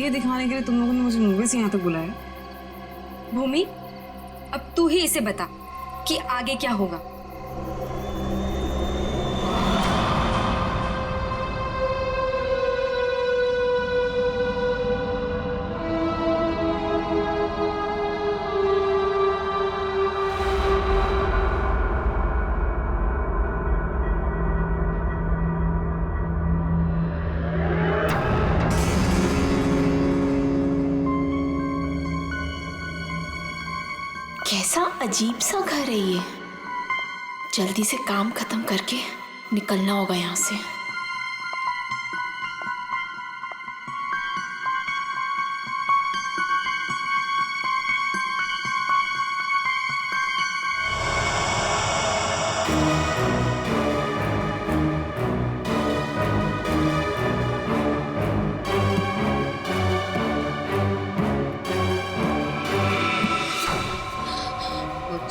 ये दिखाने के लिए तुम लोगों ने मुझे मूवी से यहाँ तक बुलाया? भूमि, अब तू ही इसे बता कि आगे क्या होगा। कैसा अजीब सा घर है ये। जल्दी से काम खत्म करके निकलना होगा यहाँ से।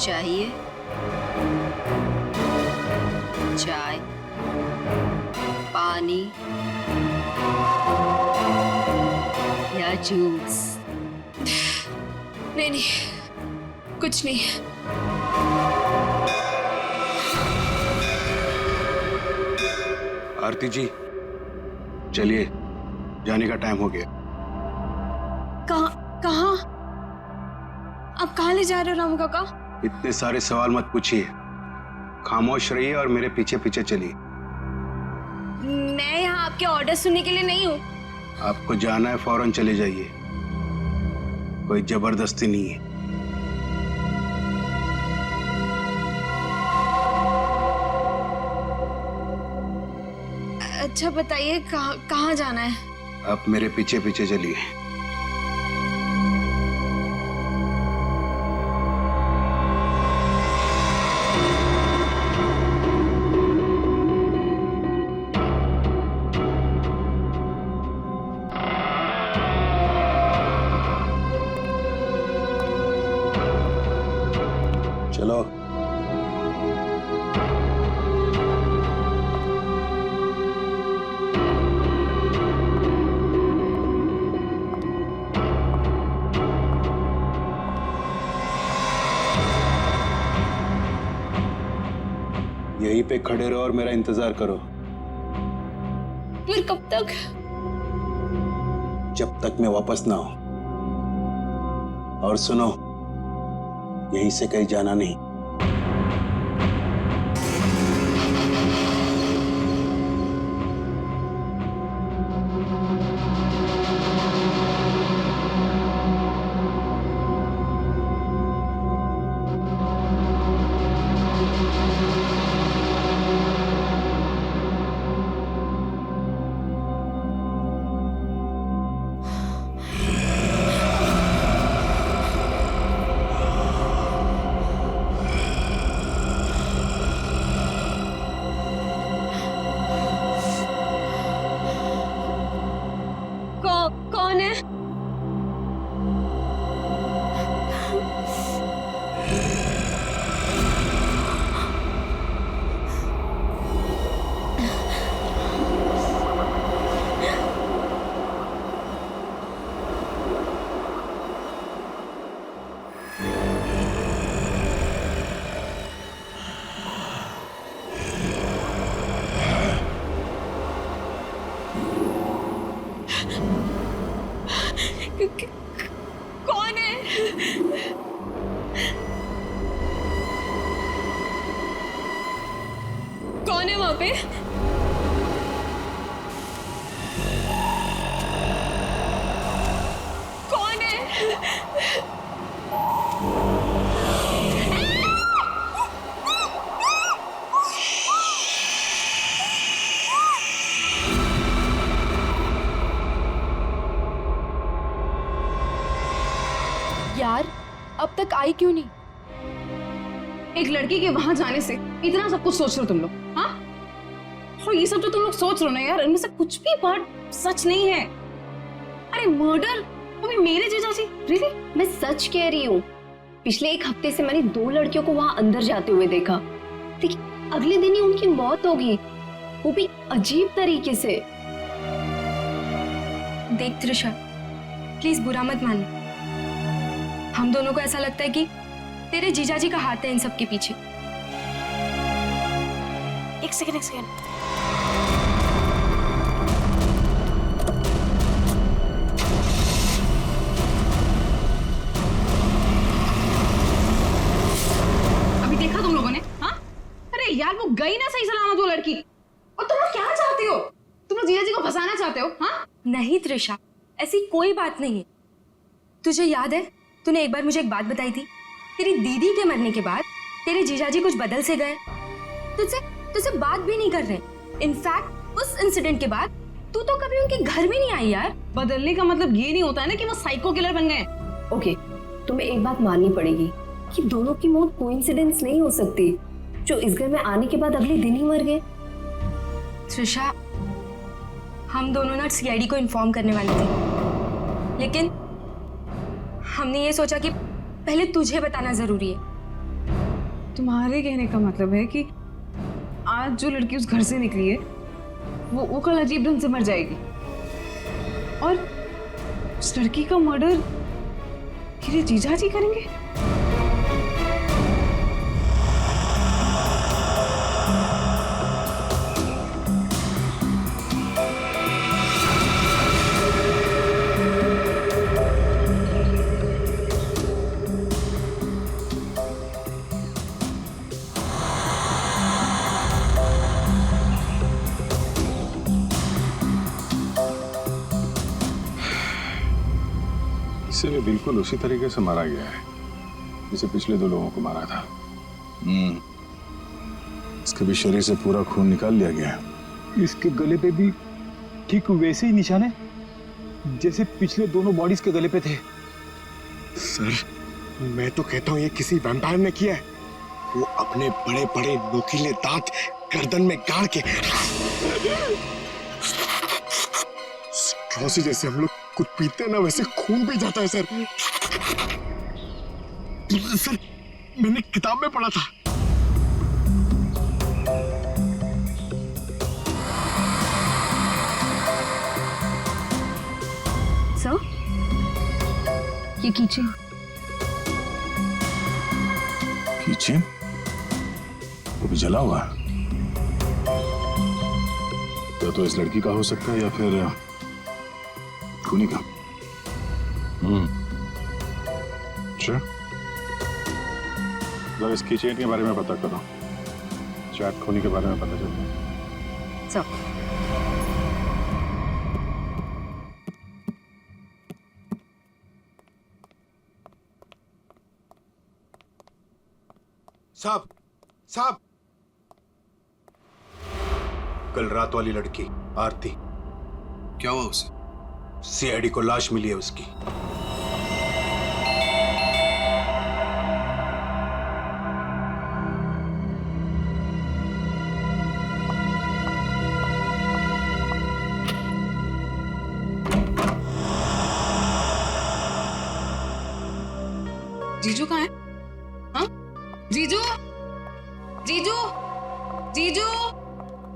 चाहिए चाय, पानी या जूस? नहीं नहीं, कुछ नहीं। आरती जी, चलिए, जाने का टाइम हो गया। कहाँ? आप कहाँ ले जा रहे हो रामू काका? इतने सारे सवाल मत पूछिए, खामोश रहिए और मेरे पीछे पीछे चलिए। मैं यहाँ आपके ऑर्डर सुनने के लिए नहीं हूँ। आपको जाना है, फौरन चले जाइए, कोई जबरदस्ती नहीं है। अच्छा बताइए, कहाँ जाना है? आप मेरे पीछे पीछे चलिए। चलो। यहीं पे खड़े रहो और मेरा इंतजार करो। फिर कब तक? जब तक मैं वापस ना आऊं। और सुनो, यहीं से कहीं जाना नहीं। कौन है? कौन है? कौन है वहां पे? कौन है? यार, अब तक आई क्यों नहीं? एक लड़की के वहां जाने से इतना सब कुछ सोच रहे हो तुम लोग? हाँ, और ये सब जो तुम लोग सोच रहे हो ना यार, इनमें से कुछ भी बात सच नहीं है। अरे मर्डर, वो भी मेरे जीजाजी? रियली? मैं सच कह रही हूँ। पिछले एक हफ्ते से मैंने 2 लड़कियों को वहां अंदर जाते हुए देखा। देखिए, अगले दिन ही उनकी मौत होगी, वो भी अजीब तरीके से। देख त्रिशा, प्लीज बुरा मत मानो। हम दोनों को ऐसा लगता है कि तेरे जीजाजी का हाथ है इन सब के पीछे। एक सेकंड। अभी देखा तुम लोगों ने? हाँ, अरे यार वो गई ना सही सलामत वो लड़की। और तुम लोग क्या चाहते हो? तुम लोग जीजा जी को फंसाना चाहते हो? हाँ नहीं त्रिशा, ऐसी कोई बात नहीं है। तुझे याद है तूने एक बार मुझे एक बात बताई थी, तेरी दीदी के मरने के बाद तेरे जीजाजी कुछ बदल से गए, तुझसे बात भी नहीं कर रहे। इनफैक्ट उस इंसिडेंट के बाद तू तो कभी उनके घर भी नहीं आई यार। बदलने का मतलब ये नहीं होता है ना कि वो साइको किलर बन गए। ओके, तुम्हें एक बात माननी पड़ेगी कि दोनों की मौत कोइंसिडेंस नहीं हो सकती, जो इस घर में आने के बाद अगले दिन ही मर गए। त्रिशा, हम दोनों ना सीआईडी को इन्फॉर्म करने वाले थे, लेकिन हमने ये सोचा कि पहले तुझे बताना जरूरी है। तुम्हारे कहने का मतलब है कि आज जो लड़की उस घर से निकली है वो कल अजीब ढंग से मर जाएगी, और उस लड़की का मर्डर मेरे जीजा जी करेंगे? इसे भी बिल्कुल उसी तरीके से मारा गया है जिसे पिछले 2 लोगों को मारा था। इसके भी शरीर से पूरा खून निकाल लिया गया है। इसके गले पे भी ठीक वैसे ही निशान है जैसे पिछले दोनों बॉडीज के गले पे थे। सर, मैं तो कहता हूँ ये किसी वैम्पायर ने किया है। वो अपने बड़े बड़े नोकीले दांत गर्दन में गाड़ के स्ट्रॉ से जैसे हम लोग कुछ पीते ना वैसे खून पी जाता है सर। सर, मैंने किताब में पढ़ा था। सर, ये कीचेन। कीचेन? वो भी जला हुआ है। तो इस लड़की का हो सकता है या फिर खूनी का। अच्छा, जरा इसकी चेन के बारे में पता करो, शायद खूनी के बारे में पता चलता है। सर, साहब, कल रात वाली लड़की आरती, क्या हुआ उसे? सीआईडी को लाश मिली है उसकी। जीजू कहाँ है? हाँ? जीजू, जीजू, जीजू,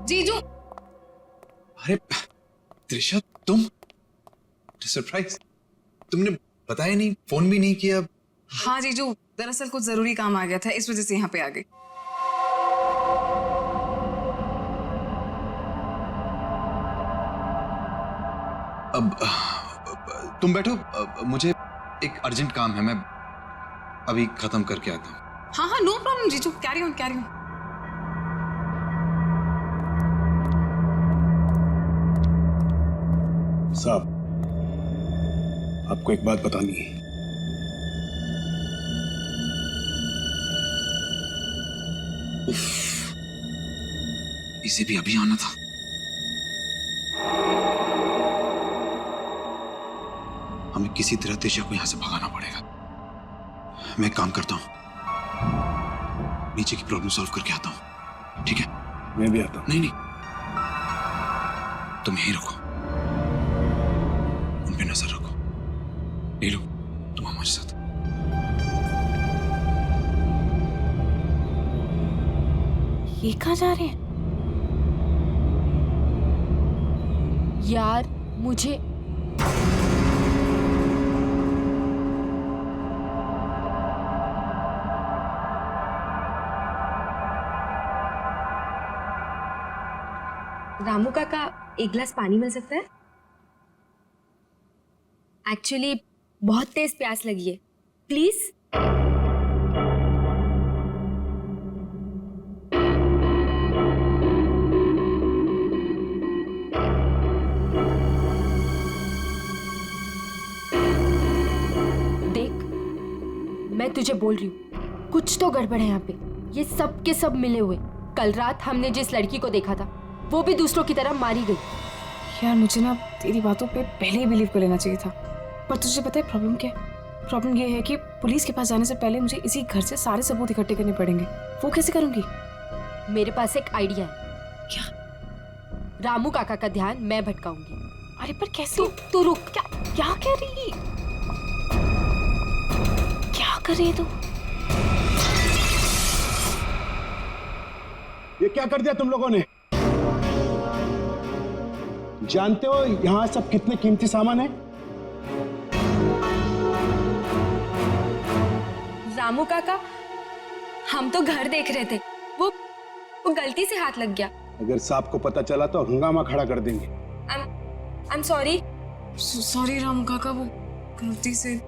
जीजू। अरे त्रिशा, तुम? सरप्राइज, तुमने बताया नहीं, फोन भी नहीं किया। हाँ जीजू, दरअसल कुछ जरूरी काम आ गया था, इस वजह से यहाँ पे आ गई। अब तुम बैठो, मुझे एक अर्जेंट काम है, मैं अभी खत्म करके आता हूँ। हाँ हाँ, नो प्रॉब्लम जीजू, कैरी ऑन कैरी ऑन। साहब, आपको एक बात बतानी है। इसे भी अभी आना था। हमें किसी तरह त्रिशा को यहां से भगाना पड़ेगा। मैं काम करता हूं, नीचे की प्रॉब्लम सॉल्व करके आता हूं, ठीक है? मैं भी आता हूं। नहीं, तुम यहीं रखो, उन पे नजर रखो। नीलू, तुम हमारे साथ। ये कहाँ जा रहे हैं? यार मुझे रामू काका, एक गिलास पानी मिल सकता है? एक्चुअली बहुत तेज प्यास लगी है, प्लीज। देख, मैं तुझे बोल रही हूँ, कुछ तो गड़बड़ है यहाँ पे। ये सब के सब मिले हुए। कल रात हमने जिस लड़की को देखा था, वो भी दूसरों की तरह मारी गई। यार मुझे ना तेरी बातों पे पहले ही बिलीव कर लेना चाहिए था, पर तुझे पता है प्रॉब्लम क्या है? प्रॉब्लम ये है कि पुलिस के पास जाने से पहले मुझे इसी घर से सारे सबूत इकट्ठे करने पड़ेंगे। वो कैसे करूंगी? मेरे पास एक आइडिया है। क्या? रामू काका का ध्यान मैं भटकाऊंगी। अरे पर कैसे? तू रुक। क्या कर रही? क्या कर रही है तू? ये क्या कर दिया तुम लोगों ने? जानते हो यहां सब कितने कीमती सामान है? रामू काका, हम तो घर देख रहे थे, वो गलती से हाथ लग गया। अगर साहब को पता चला तो हंगामा खड़ा कर देंगे। I am sorry. Sorry Ramu काका, वो गलती से।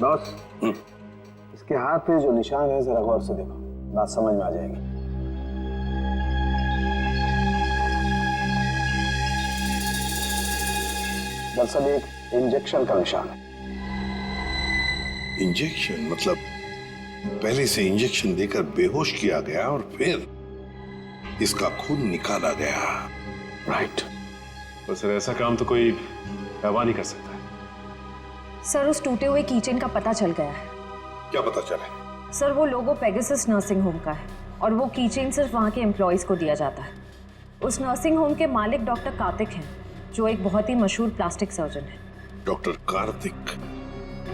बॉस, इसके हाथ पे जो निशान है जरा गौर से देखो, बात समझ में आ जाएगी। दरअसल एक इंजेक्शन का निशान है। इंजेक्शन मतलब पहले से इंजेक्शन देकर बेहोश किया गया और फिर इसका खून निकाला गया। राइट। पर सर ऐसा काम तो कोई गवाह नहीं कर सकता। सर, उस टूटे हुए कीचेन का पता चल गया है। क्या पता चला? सर, वो लोगो पेगासस नर्सिंग होम का है और वो कीचेन सिर्फ वहाँ के एम्प्लॉयज को दिया जाता है। उस नर्सिंग होम के मालिक डॉक्टर कार्तिक हैं, जो एक बहुत ही मशहूर प्लास्टिक सर्जन है। Doctor Kartik,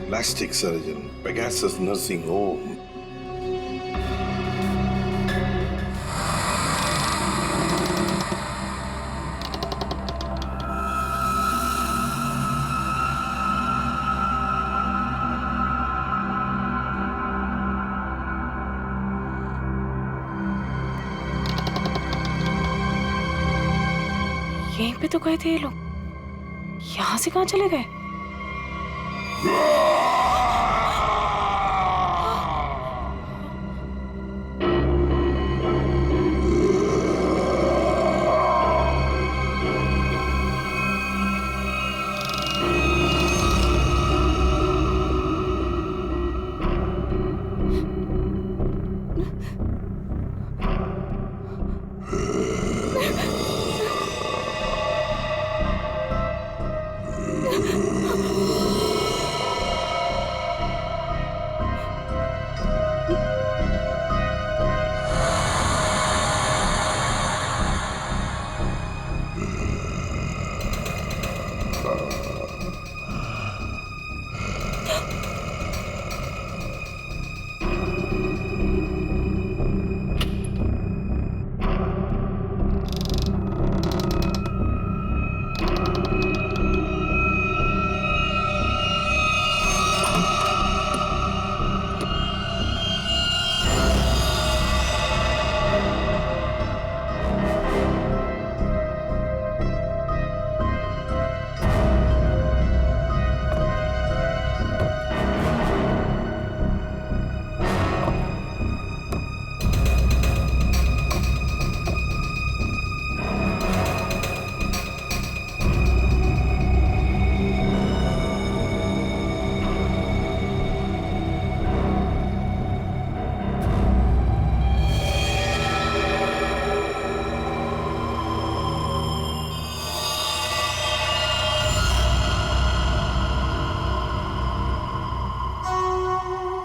plastic surgeon, Pegasus nursing home. यहीं पे तो गए थे ये लोग, यहाँ से कहाँ चले गए?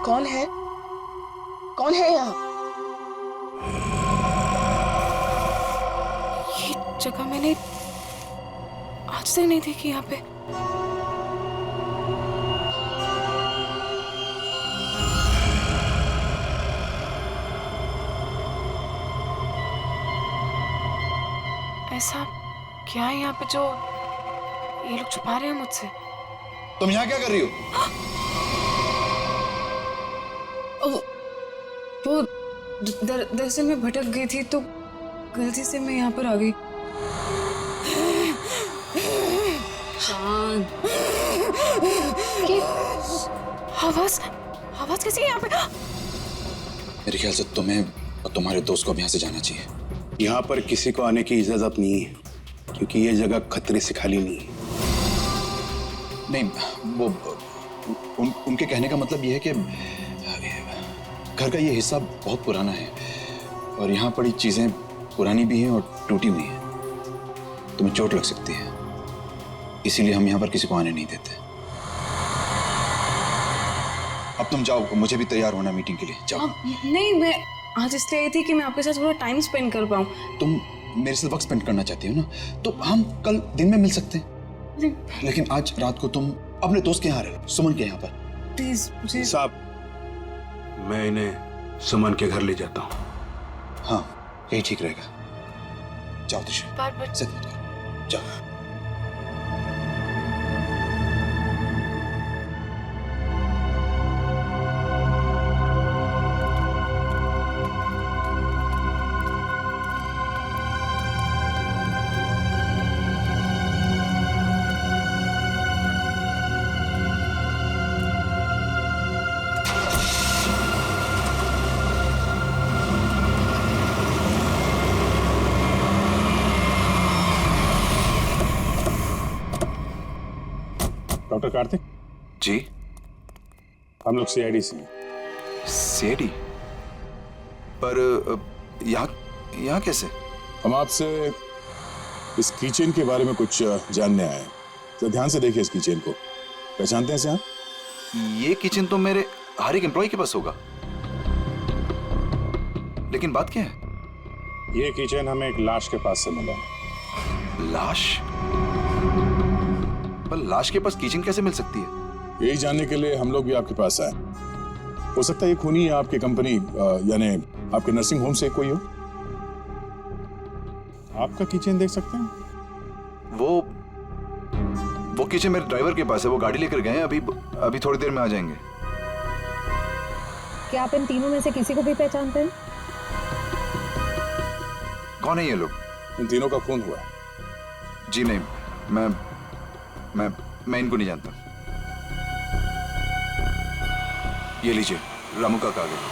कौन है? कौन है यहाँ? ये जगह मैंने आज तक नहीं देखी यहाँ पे। ऐसा क्या है यहाँ पे जो ये लोग छुपा रहे हैं मुझसे? तुम यहाँ क्या कर रही हो? वो दरअसल मैं भटक गई थी तो गलती से मैं यहाँ पर आ गई। शांत। आवाज कैसी है यहाँ पे? मेरे ख्याल से तुम्हें और तुम्हारे दोस्त को अब यहाँ से जाना चाहिए। यहाँ पर किसी को आने की इजाजत नहीं है क्योंकि ये जगह खतरे से खाली नहीं है। नहीं, वो उनके कहने का मतलब ये है कि घर का ये हिस्सा बहुत पुराना है और यहाँ पड़ी चीजें पुरानी भी हैं और टूटी हुई हैं। तुम्हें चोट लग सकती है, इसीलिए हम यहाँ पर किसी को आने नहीं देते। अब तुम जाओ, मुझे भी तैयार होना मीटिंग के लिए। जाओ। नहीं, मैं आज इसलिए आई थी कि मैं आपके साथ थोड़ा टाइम स्पेंड कर पाऊँ। तुम मेरे साथ वक्त स्पेंड करना चाहती हो ना, तो हम कल दिन में मिल सकते हैं। लेकिन आज रात को तुम अपने दोस्त के यहाँ रहो, सुमन के यहाँ पर। प्लीज साहब, मैं इन्हें सुमन के घर ले जाता हूँ। हाँ, यही ठीक रहेगा। जाओ दिशा, बार जिद मत करो, जाओ। डॉक्टर कार्तिक जी, हम लोग सीआईडी से हैं। सीआईडी? पर यहाँ कैसे? हम आपसे इस कीचेन के बारे में कुछ जानने आए हैं। तो ध्यान से देखिए इस कीचेन को। पहचानते हैं इसे आप? ये किचन तो मेरे हर एक एम्प्लॉय के पास होगा, लेकिन बात क्या है? ये कीचेन हमें एक लाश के पास से मिला। लाश? पर लाश के पास किचन कैसे मिल सकती है? यही जानने के लिए हम लोग भी आपके पास आए। हो सकता है ये खूनी आपकी कंपनी यानी आपके नर्सिंग होम से कोई हो। आपका किचन देख सकते हैं? वो किचन मेरे ड्राइवर के पास है, वो गाड़ी लेकर गए हैं, अभी थोड़ी देर में आ जाएंगे। क्या आप इन तीनों में से किसी को भी पहचानते हैं? कौन है ये लोग? इन तीनों का खून हुआ है। जी नहीं, मैं इनको नहीं जानता। ये लीजिए, रामू का कागज।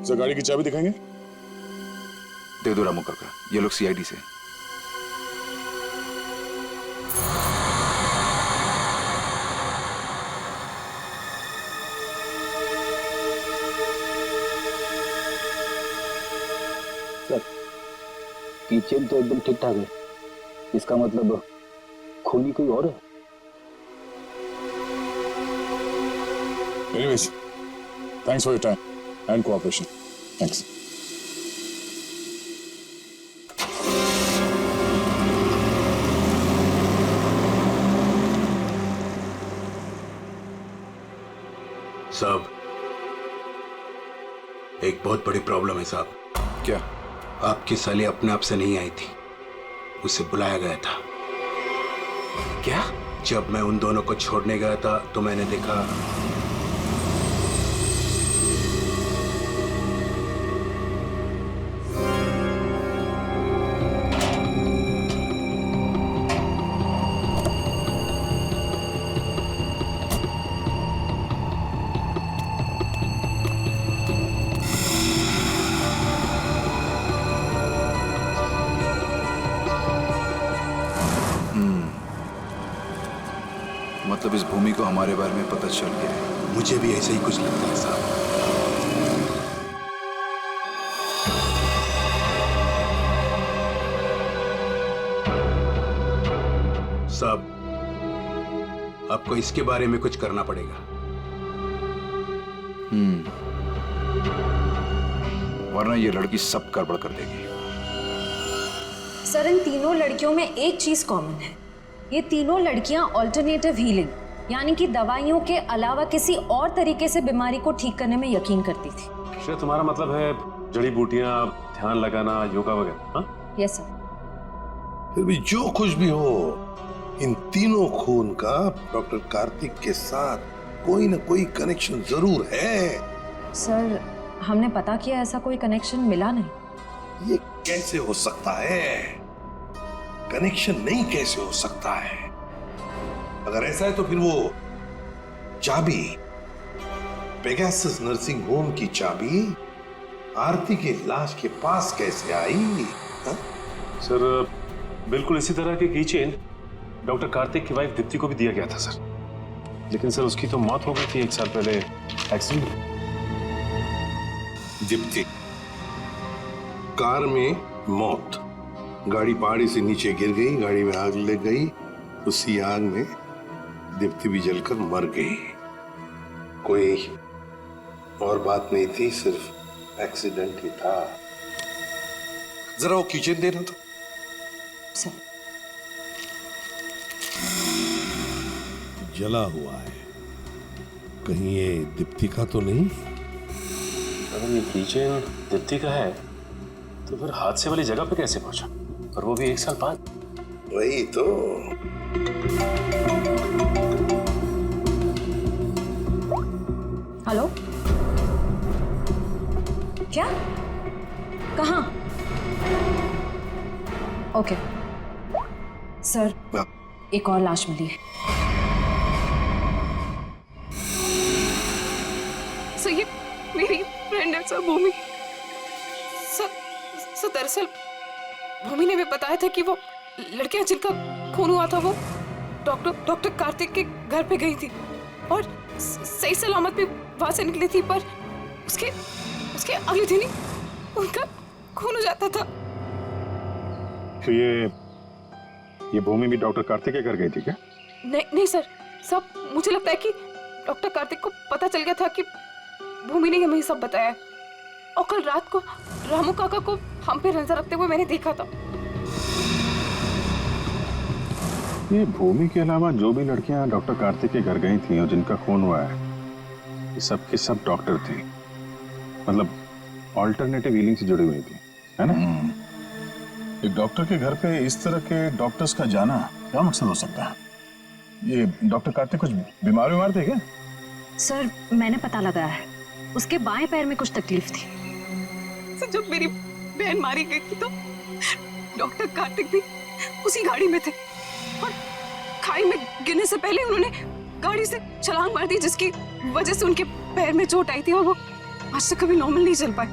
सर, गाड़ी की चाबी दिखाएंगे? दे दो रामू काका, ये लोग सीआईडी से। किचन तो एकदम ठीक ठाक है, इसका मतलब खूनी कोई और है। Anyways, thanks for your time and cooperation. Thanks. साहब, एक बहुत बड़ी प्रॉब्लम है साहब। क्या? आपकी साली अपने आप से नहीं आई थी, उसे बुलाया गया था। क्या? जब मैं उन दोनों को छोड़ने गया था तो मैंने देखा मतलब इस भूमि को हमारे बारे में पता चल गया है। मुझे भी ऐसा ही कुछ लगता है साहब। साहब, आपको इसके बारे में कुछ करना पड़ेगा। वरना ये लड़की सब गड़बड़ कर देगी। सर, इन तीनों लड़कियों में एक चीज कॉमन है। ये तीनों लड़कियां ऑल्टरनेटिव हीलिंग यानी कि दवाइयों के अलावा किसी और तरीके से बीमारी को ठीक करने में यकीन करती थी। तुम्हारा मतलब है जड़ी बूटियां, ध्यान लगाना, योगा वगैरह। हाँ यस सर। फिर भी जो कुछ भी हो, इन तीनों खून का डॉक्टर कार्तिक के साथ कोई ना कोई कनेक्शन जरूर है। सर हमने पता किया, ऐसा कोई कनेक्शन मिला नहीं। ये कैसे हो सकता है? कनेक्शन नहीं कैसे हो सकता है? अगर ऐसा है तो फिर वो चाबी, पेगासस नर्सिंग होम की चाबी आरती की लाश के पास कैसे आई? हा? सर बिल्कुल इसी तरह के कीचेन डॉक्टर कार्तिक की वाइफ दीप्ति को भी दिया गया था सर, लेकिन सर उसकी तो मौत हो गई थी 1 साल पहले एक्सीडेंट में। दीप्ति कार में मौत, गाड़ी पहाड़ी से नीचे गिर गई, गाड़ी में आग लग गई, उसी आग में दीप्ति भी जलकर मर गई। कोई और बात नहीं थी, सिर्फ एक्सीडेंट ही था। जरा वो किचन देना तो। सर जला हुआ है, कहीं ये दीप्ति का तो नहीं? अगर ये कीचेन दीप्ति का है तो फिर हादसे वाली जगह पे कैसे पहुंचा, और वो भी 1 साल बाद? वही तो। हेलो, क्या? कहाँ? ओके सर, एक और लाश मिली है। सर ये मेरी फ्रेंड है सर, भूमि। सर दरअसल भूमि ने भी बताया था कि वो लड़कियां जिनका खून हुआ था वो डॉक्टर कार्तिक के घर पे गई थी और सही सलामत भी वहां से निकली थी, पर उसके अगले दिन ही उनका खून हो जाता था। तो ये भूमि भी डॉक्टर कार्तिक के घर गई थी क्या? नहीं सर, सब मुझे लगता है कि डॉक्टर कार्तिक को पता चल गया था कि भूमि ने हमें सब बताया, और कल रात को रामू काका को हम पे नजर रखते हुए मैंने देखा था। ये भूमि के अलावा जो भी लड़कियां डॉक्टर कार्तिक के घर गई थी और जिनका खून हुआ है, ये सब के सब डॉक्टर थे, मतलब ऑल्टरनेटिव हीलिंग से जुड़ी हुई थी, है ना? एक डॉक्टर के घर पे इस तरह के डॉक्टर्स का जाना क्या मकसद हो सकता है? ये डॉक्टर कार्तिक कुछ बीमार थे क्या? सर मैंने पता लगाया है, उसके बाएं पैर में कुछ तकलीफ थी। सर जब मेरी बहन मारी गई थी तो डॉक्टर कार्तिक भी उसी गाड़ी में थे, और खाई में गिरने से पहले उन्होंने गाड़ी से छलांग मार दी, जिसकी वजह से उनके पैर में चोट आई थी और वो आज तक कभी नॉर्मल नहीं चल पाए।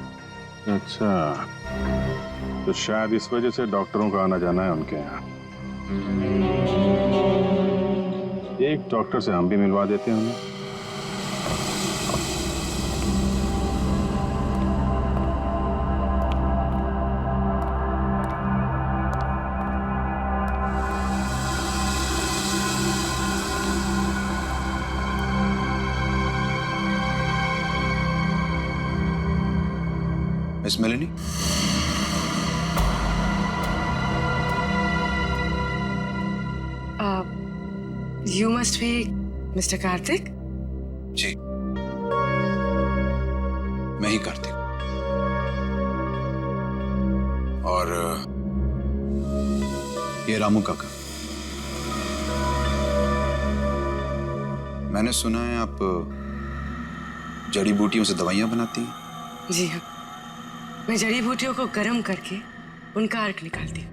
अच्छा, तो शायद इस वजह से डॉक्टरों का आना जाना है उनके यहाँ। एक डॉक्टर से हम भी मिलवा देते हैं उन्हें। Miss Meloni, You must be Mr. Karthik? जी मैं ही कार्तिक, और ये रामू काका। मैंने सुना है आप जड़ी बूटियों से दवाइयां बनाती हैं। जी हाँ, मैं जड़ी बूटियों को गर्म करके उनका अर्क निकालती हूँ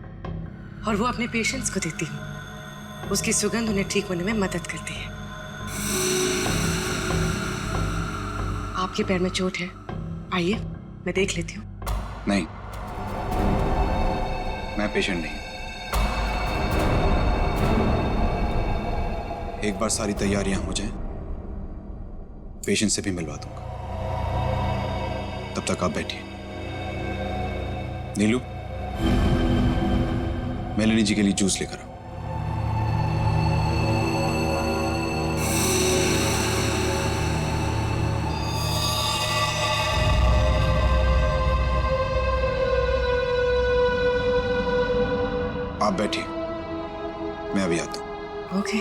और वो अपने पेशेंट्स को देती हूँ। उसकी सुगंध उन्हें ठीक होने में मदद करती है। आपके पैर में चोट है, आइए मैं देख लेती हूँ। नहीं, मैं पेशेंट नहीं। एक बार सारी तैयारियां हो जाएं, पेशेंट से भी मिलवा दूंगा। तब तक आप बैठिए। नीलू, मेलेनी जी के लिए जूस लेकर आओ। आप बैठिए, मैं अभी आता हूं। ओके।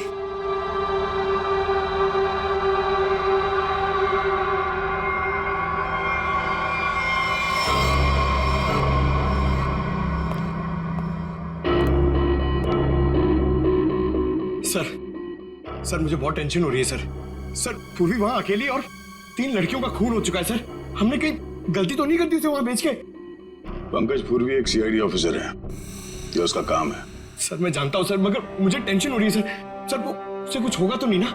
सर मुझे बहुत टेंशन हो रही है सर। सर पूर्वी वहां अकेली और 3 लड़कियों का खून हो चुका है सर। हमने कहीं गलती तो नहीं कर दी उसे वहां बेच के? पंकज पूर्वी एक सीआईडी ऑफिसर है, ये उसका काम है। सर मैं जानता हूं सर, मगर मुझे टेंशन हो रही है सर। सर वो उससे कुछ होगा तो नहीं ना?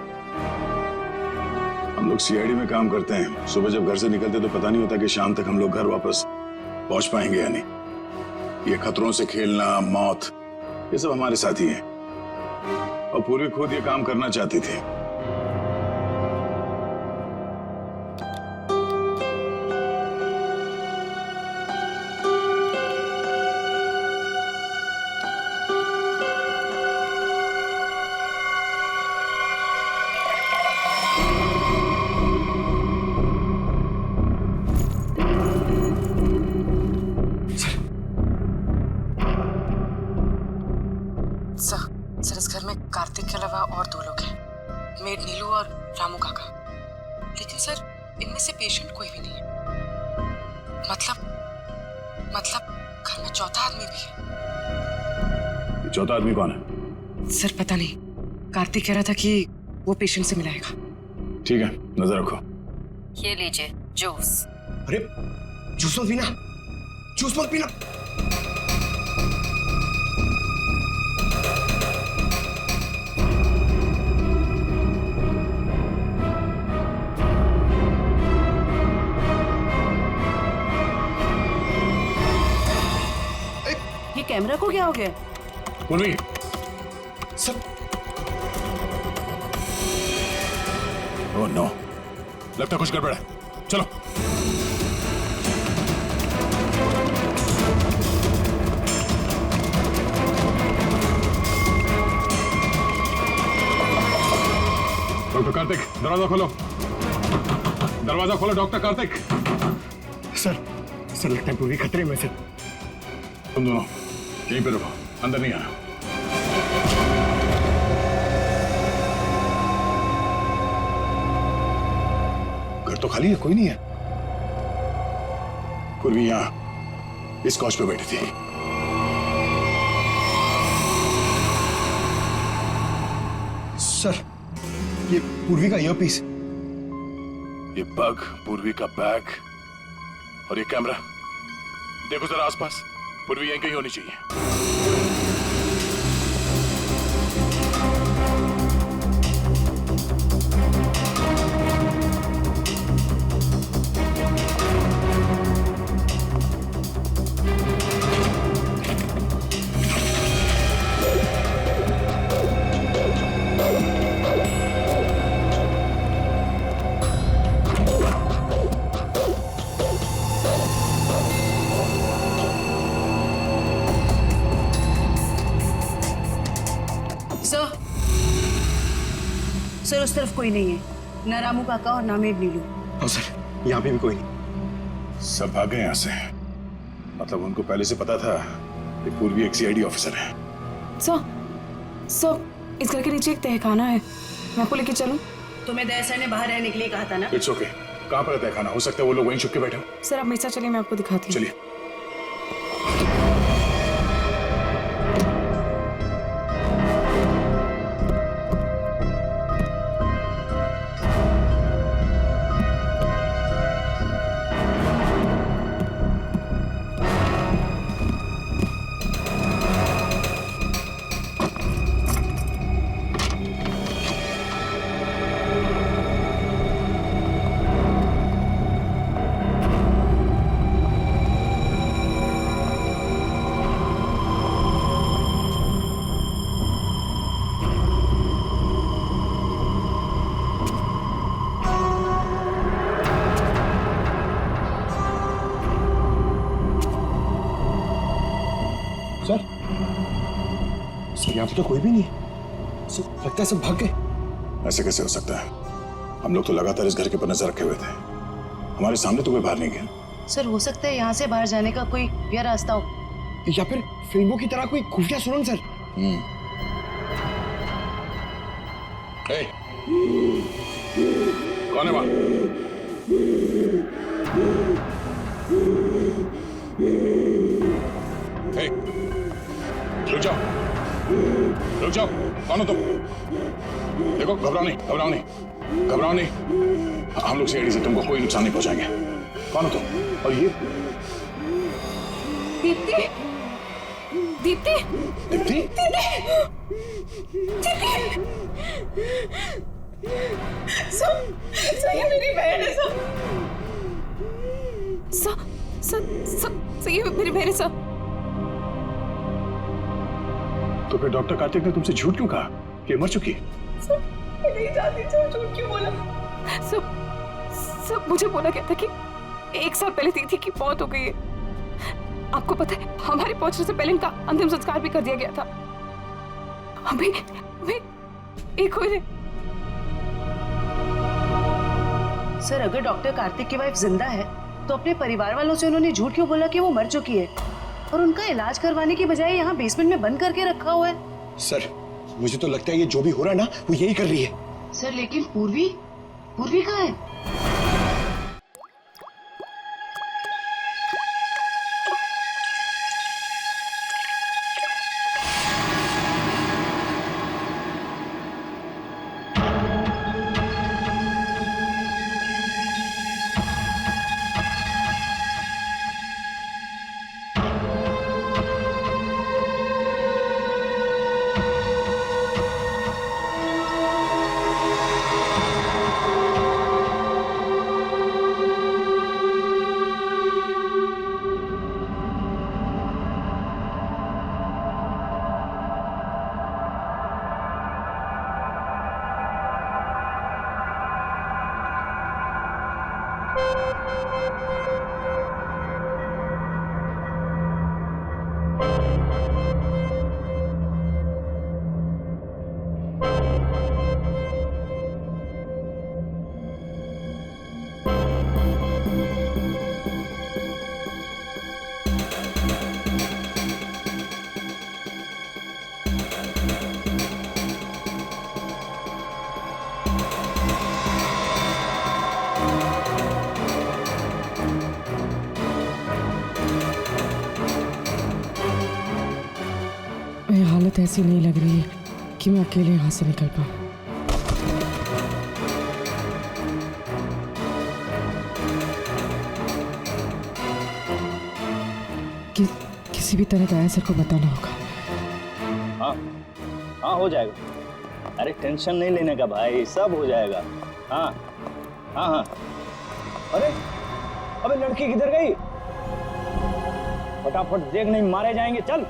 हम लोग सीआईडी में काम करते हैं, सुबह जब घर से निकलते तो पता नहीं होता कि शाम तक हम लोग घर वापस पहुंच पाएंगे या नहीं। ये खतरों से खेलना, मौत, ये सब हमारे साथी हैं। और पूर्वी खुद ये काम करना चाहती थी। सर इस घर में कार्तिक के अलावा और 2 लोग हैं, मेड नीलू और रामू काका। लेकिन सर इनमें से पेशेंट कोई भी नहीं है। मतलब घर में चौथा आदमी भी है। ये चौथा आदमी कौन है? सर पता नहीं, कार्तिक कह रहा था कि वो पेशेंट से मिलाएगा। ठीक है, नजर रखो। ये लीजिए जूस। अरे जूस मत पीना, जूस मत पीना। ये कैमरा को क्या हो गया? पूर्वी, सर ओह नो, लगता कुछ गड़बड़ है। चलो। डॉक्टर कार्तिक, दरवाजा खोलो। दरवाजा खोलो डॉक्टर कार्तिक। सर लगता है पूरी खतरे में सर। तुम दोनों यहीं पे रुको, अंदर नहीं आना। घर तो खाली है, कोई नहीं है। पूर्वी यहां इस कॉच पे बैठी थी। सर ये पूर्वी का ईयरपीस, ये बग, पूर्वी का बैग और ये कैमरा। देखो जरा आसपास, पूर्वी यहीं कहीं होनी चाहिए। सर उस तरफ कोई नहीं है, न रामू काका और ना मेड नीलू। हाँ सर, यहाँ पे भी कोई नहीं। सब भाग गए यहाँ से। मतलब उनको पहले से पता था कि पूर्वी एक सीआईडी ऑफिसर है। सर इस घर के नीचे एक तहखाना है, मैं आपको लेके चलूं? तुम्हें दया सर ने बाहर रहने के लिए कहा था ना? It's okay. कहाँ पर है तहखाना? हो सकता है वो लोग वहीं छुप के बैठे हो। सर आप मेरे साथ चलिए, मैं आपको दिखाती हूँ। चलिए। सर यहाँ पे तो कोई भी नहीं है। सर लगता है सब भाग गए। ऐसे कैसे हो सकता है? हम लोग तो लगातार इस घर के ऊपर नजर रखे हुए थे, हमारे सामने तो कोई बाहर नहीं गया। सर हो सकता है यहाँ से बाहर जाने का कोई या रास्ता हो, या फिर फिल्मों की तरह कोई खुफिया सुरंग सर। कौन है वहां? रुक जाओ। रुक जाओ, कौन हो तुम? देखो, घबराओ नहीं, घबराओ नहीं, घबराओ नहीं। हम लोग सीआईडी से तुमको कोई नुकसान नहीं पहुंचाएंगे। कौन हो तुम? और ये दीप्ति, दीप्ति, दीप्ति? सर ये मेरी बहन है सर, ये मेरी बहन है सर। तो फिर डॉक्टर कार्तिक ने तुमसे झूठ क्यों कहा कि मर चुकी है? मैं नहीं जानती सर, झूठ क्यों बोला? सब मुझे बोला गया था कि 1 साल पहले दीदी की मौत हो गई है। आपको पता है, हमारे पहुंचने से पहले इनका अंतिम संस्कार भी कर दिया गया था। अभी एक हो रहे। सर, अगर डॉक्टर कार्तिक की वाइफ जिंदा है तो अपने परिवार वालों से उन्होंने झूठ क्यों बोला कि वो मर चुकी है और उनका इलाज करवाने की बजाय यहाँ बेसमेंट में बंद करके रखा हुआ है? सर, मुझे तो लगता है ये जो भी हो रहा है ना, वो यही कर रही है। सर, लेकिन पूर्वी कहाँ है? हालत ऐसी नहीं लग रही है कि मैं अकेले यहाँ से निकल पाऊँ। किसी भी तरह दया सर को बताना होगा। हाँ हो जाएगा। अरे टेंशन नहीं लेने का भाई, सब हो जाएगा। हाँ हाँ हाँ। अरे अबे लड़की किधर गई? फटाफट देख, नहीं मारे जाएंगे। चल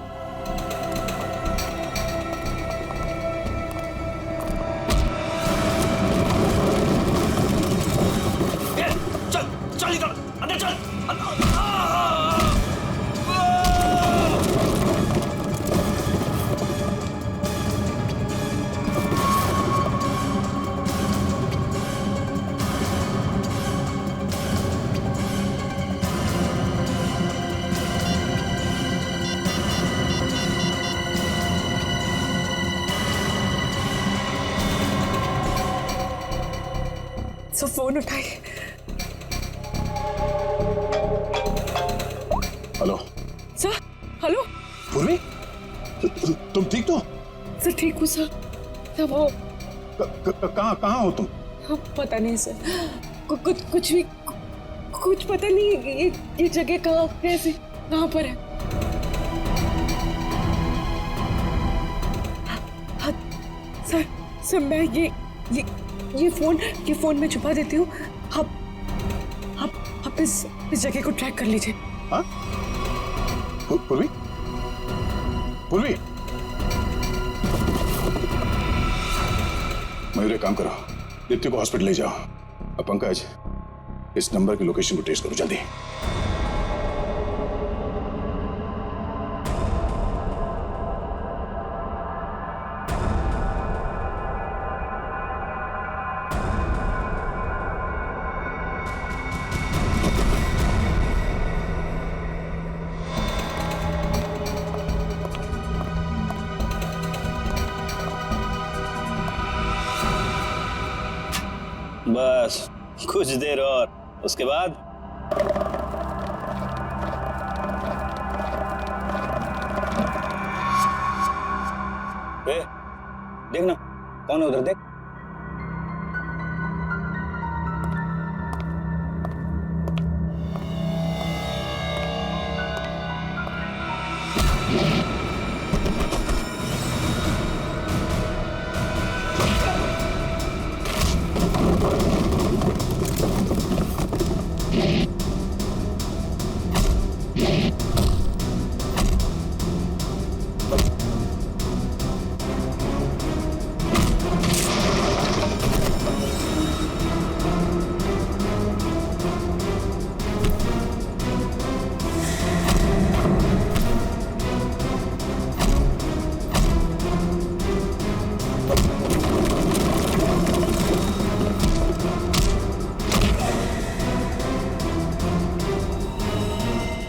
फोन उठाइए। Hello sir. हेलो पूर्वी, तुम ठीक तो? सर ठीक हूँ सर। तब वो कहाँ हो तुम? पता नहीं सर, कुछ पता नहीं। ये जगह कहाँ पर है? सर मैं ये फोन में छुपा देती हूँ। आप इस जगह को ट्रैक कर लीजिए। हाँ? पूर्वी, मयूर, एक काम करो, दीप्ति को हॉस्पिटल ले जाओ। अब पंकज, इस नंबर की लोकेशन को ट्रेस करो जल्दी। बस कुछ देर और, उसके बाद ए, देख ना कौन है उधर, देख।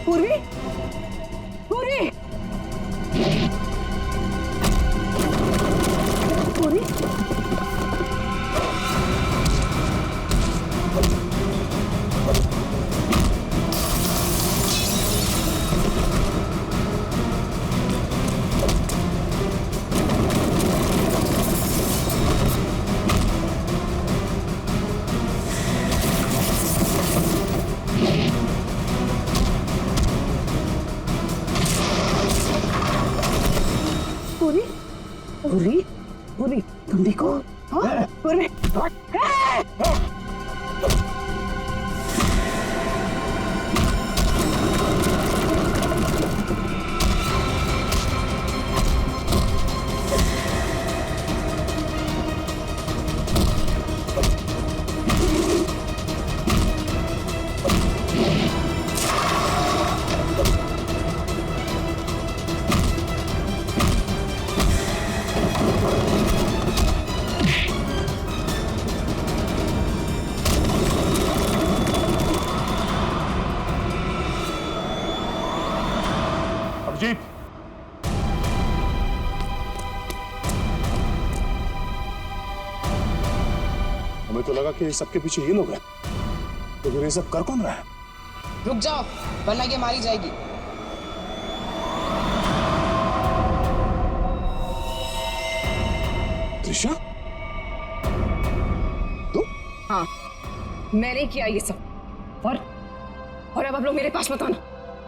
पूर्वी, पूर्वी, पूर्वी, पूरी, पूरी, पूरी, तुम देखो, हाँ, पूरी, अभिजीत, हमें तो लगा कि सबके पीछे ये लोग हैं, तो फिर ये सब कर कौन रहा है? रुक जाओ वरना ये मारी जाएगी। त्रिशा, हाँ, मैंने किया ये सब, और अब आप लोग मेरे पास मत आना।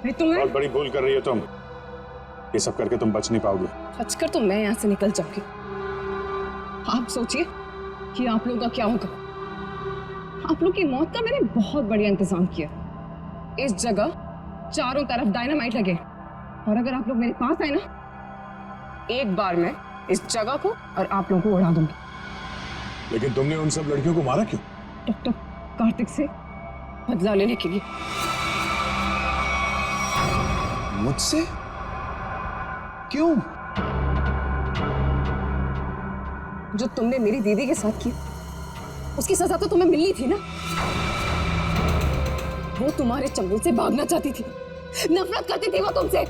नहीं तुम्हें बहुत बड़ी भूल कर रही हो तुम। ये सब करके तुम बच नहीं पाओगे। बचकर तो मैं यहाँ से निकल जाऊंगी। आप सोचिए कि आप लोगों का क्या होगा। आप लोग की मौत का मैंने बहुत बढ़िया इंतजाम किया। इस जगह चारों तरफ डायनामाइट लगे, और अगर आप लोग मेरे पास आए ना, एक बार मैं इस जगह को और आप लोगों को उड़ा दूंगी। लेकिन तुमने उन सब लड़कियों को मारा क्यों? डॉक्टर कार्तिक से बदला लेने के लिए। मुझसे? क्यों? जो तुमने मेरी दीदी के साथ किया, उसकी सजा तो तुम्हें मिलनी थी ना। वो तुम्हारे चंगुल से भागना चाहती थी, नफरत करती थी वो तुमसे।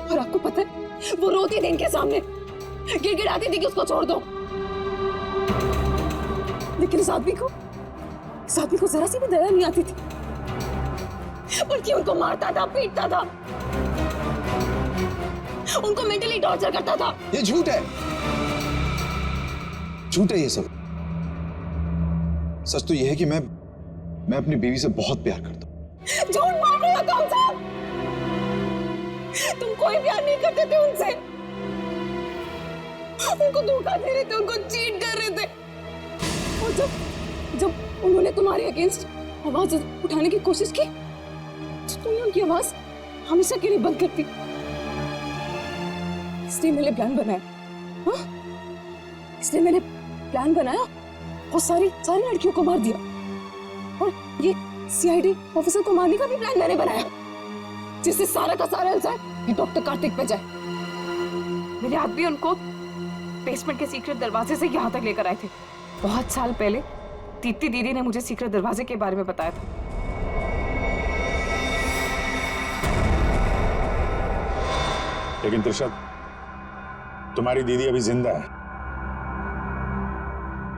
और आपको पता है, वो रोती थी इनके सामने, गिड़गिड़ाती थी कि उसको छोड़ दो। लेकिन इस आदमी को जरा सी भी दया नहीं आती थी, बल्कि उनको मारता था, पीटता था, उनको मेंटली टॉर्चर करता था। ये झूठ है, झूठ है ये सब। सच तो ये है कि मैं अपनी बीवी से बहुत प्यार करता हूँ। झूठ मार रहे हो तुम सब। तुम कोई प्यार नहीं करते थे उनसे, उनको धोखा दे रहे थे, उनको चीट कर रहे थे। और जब उन्होंने तुम्हारे अगेंस्ट आवाज उठाने की कोशिश की, तो तुमने उनकी आवाज हमेशा के लिए बंद कर दी। इसलिए मैंने प्लान बनाया, हाँ? इसलिए मैंने प्लान बनाया और सारी लड़कियों को मार दिया। और ये सीआईडी ऑफिसर को मारने का भी प्लान मैंने बनाया, जिससे सारा का सारा इल्जाम ये डॉक्टर कार्तिक पे जाए। मेरे आदमी उनको बेसमेंट के सीक्रेट दरवाजे से यहाँ तक लेकर आए थे। बहुत साल पहले दीप्ति दीदी ने मुझे सीक्रेट दरवाजे के बारे में बताया था। लेकिन त्रिशा, तुम्हारी दीदी अभी जिंदा है।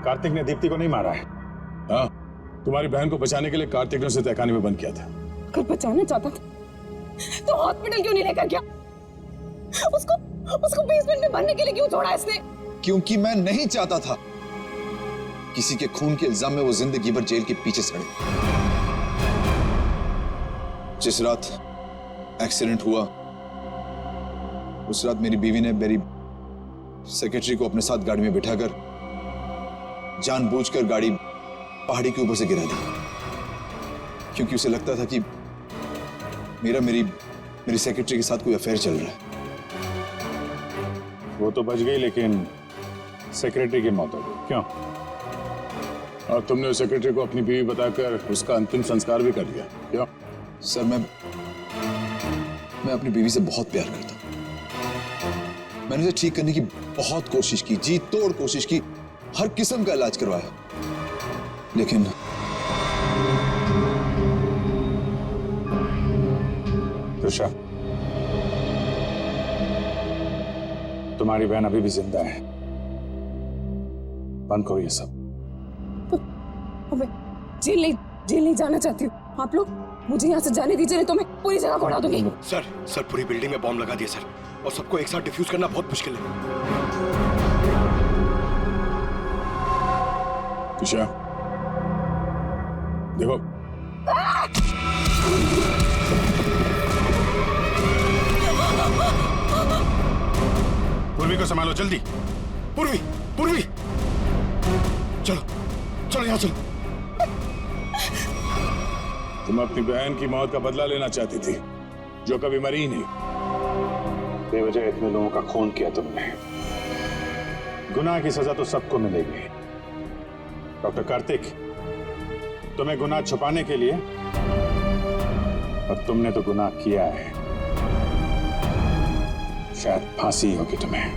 कार्तिक ने दीप्ति को नहीं मारा है। हाँ, तुम्हारी बहन को बचाने के लिए कार्तिक ने उसे तहखाने में बंद किया था। अगर बचाना चाहता था तो हॉस्पिटल क्यों नहीं लेकर गया? उसको बेसमेंट में भरने के लिए क्यों छोड़ा इसने? क्योंकि मैं नहीं चाहता था किसी के खून के इल्जाम में वो जिंदगी भर जेल के पीछे सड़े। जिस रात एक्सीडेंट हुआ उस रात मेरी बीवी ने मेरी सेक्रेटरी को अपने साथ गाड़ी में बिठाकर जानबूझकर गाड़ी पहाड़ी के ऊपर से गिरा दी, क्योंकि उसे लगता था कि मेरी सेक्रेटरी के साथ कोई अफेयर चल रहा है। वो तो बच गई, लेकिन सेक्रेटरी की मौत हो गई। क्यों? और तुमने उस सेक्रेटरी को अपनी बीवी बताकर उसका अंतिम संस्कार भी कर दिया। क्यों? सर मैं अपनी बीवी से बहुत प्यार करता हूं। मैंने उसे ठीक करने की बहुत कोशिश की, जी तोड़ कोशिश की, हर किस्म का इलाज करवाया, लेकिन तुषा, तुम्हारी बहन अभी भी जिंदा है। बंद करो ये सब। मैं जेल नहीं जाना चाहती हूँ। आप लोग मुझे यहाँ से जाने दीजिए, नहीं तो मैं पूरी जगह को उड़ा दूंगी। सर पूरी बिल्डिंग में बॉम्ब लगा दिया सर, और सबको एक साथ डिफ्यूज करना बहुत मुश्किल है। तुषा, देखो, पूर्वी को संभालो जल्दी। पूर्वी चलो यहाँ चलो। तुम अपनी बहन की मौत का बदला लेना चाहती थी, जो कभी मरी ही नहीं। बेवजह इतने लोगों का खून किया तुमने। गुनाह की सजा तो सबको मिलेगी। डॉक्टर कार्तिक, तुम्हें गुनाह छुपाने के लिए, और तुमने तो गुनाह किया है। शायद फांसी होगी तुम्हें।